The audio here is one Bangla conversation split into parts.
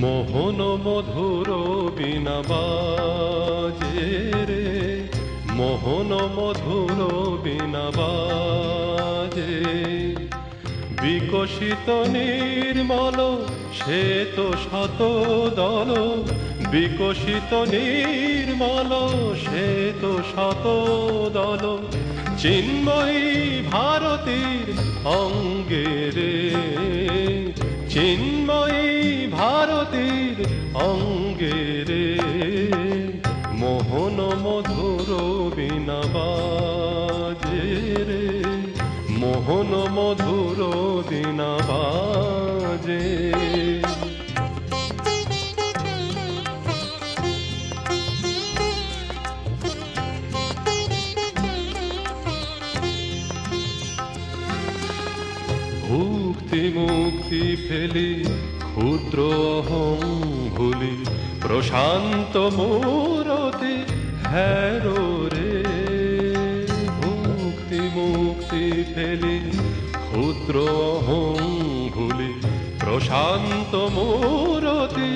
মোহন মধুর বীণা বাজে রে, মোহন মধুর বীণা বাজে। বিকশিত নির্মল শ্বেত শত দল, বিকশিত নির্মল শ্বেত শত দল, চিন্ময়ী ভারতীর অঙ্গে রে, চিন্ময়ী ভারতীর অঙ্গে রে। মোহন মধুর বীণা বাজে রে, মোহন মধুর বীণা বাজে। ভুক্তি মুক্তি ফেলি ক্ষুদ্র অহং ভুলি, প্রশান্ত মূরতি হ্যারো রে। ভুক্তি মুক্তি ফেলি ক্ষুদ্র অহং ভুলি, প্রশান্ত মূরতি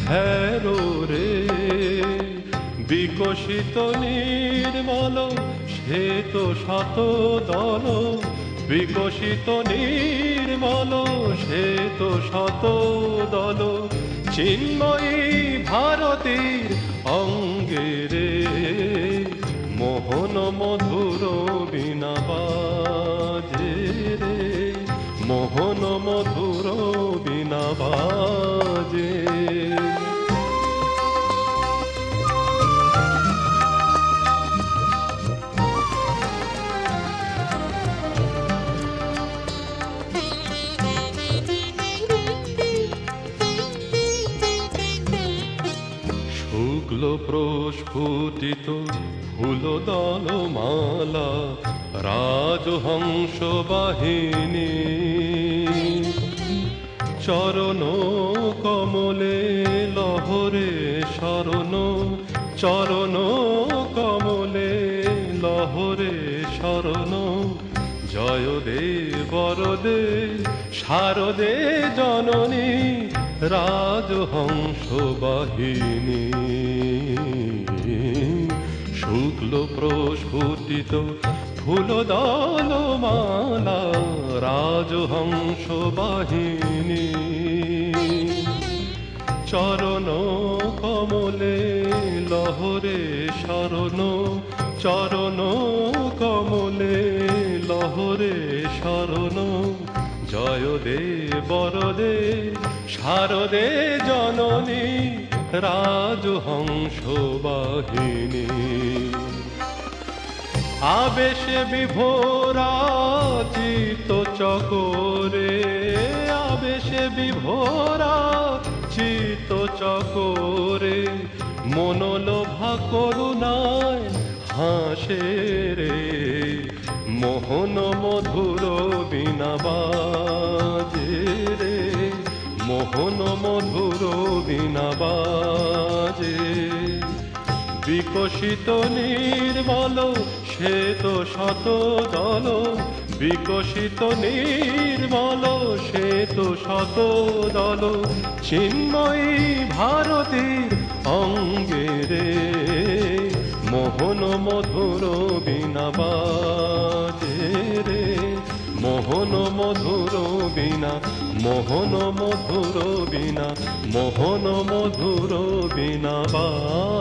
হ্যারো রে। বিকশিত নির্মল শ্বেত শত দল, বিকশিত নির্মল শ্বেত শত দল, চিন্ময়ী ভারতীর অঙ্গে রে। মোহন মধুর বীণা বাজে রে, মোহন মধুর বীণা বাজে। শুক্ল প্রস্ফুটিত ফুলদল মালা, রাজহংস বাহিনী, চরণ কমলে লহরে শরণ, চরণ কমলে লহরে শরণ। জয় দে বরদে শারদে জননী, রাজহংস বাহিনী। শুক্ল প্রস্ফুটিত ফুলদল মালা, রাজহংস বাহিনী, চরণ কমলে লহরে শরণ, চরণ কমলে লহরে শরণ। জয় দে বরদে শারদে জননী, রাজহংস বাহিনী। আবেশে বিভোরা চিত্ত চকরে, আবেশে বিভোরা চিত্ত চকরে, মনোলোভা করুণায় হাসে রে। মোহন মধুর বীণা বাজে রে, মোহন মধুর বীণা বাজে। বিকশিত নির্মল শ্বেত শত দল, বিকশিত নির্মল শ্বেত শত দল, চিন্ময়ী ভারতীর অঙ্গে রে। মোহন মধুর বীণা বাজে রে, মোহন মধুর বীণা, মোহন মধুর বীণা, মোহন মধুর বীণা বাজে।